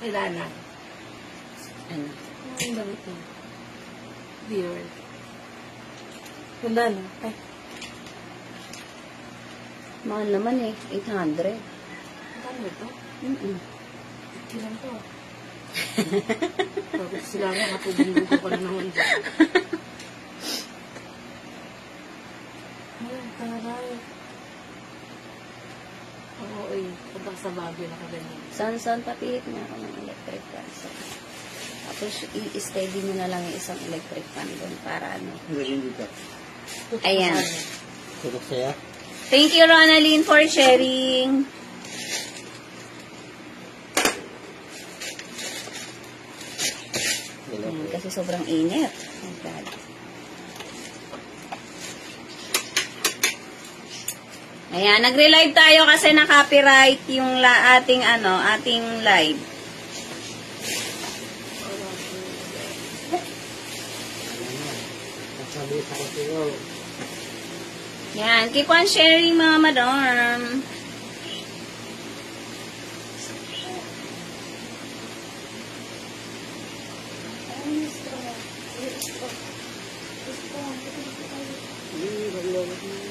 Kailangan. Ano? Ang damit mo. Beard. Wala na. Ay. Mahal naman eh. 800. Ano ito? Ilan to? Bakit sila nga kapubunggo ko na naman dyan? Ay, taray. Oo, eh. Pagka sa Baguio na kaganyan. Saan papihit niya ako ng electric fan. Tapos, i-steady mo na lang yung isang electric fan doon para ano. Hindi dito. Ayan. Tutok saya. Thank you, Ronaline, for sharing. Kasi sobrang init. Oh God. Ayan, nagre-live tayo kasi na-copyright yung ating live. Yan, keep on sharing mga madam. Hindi,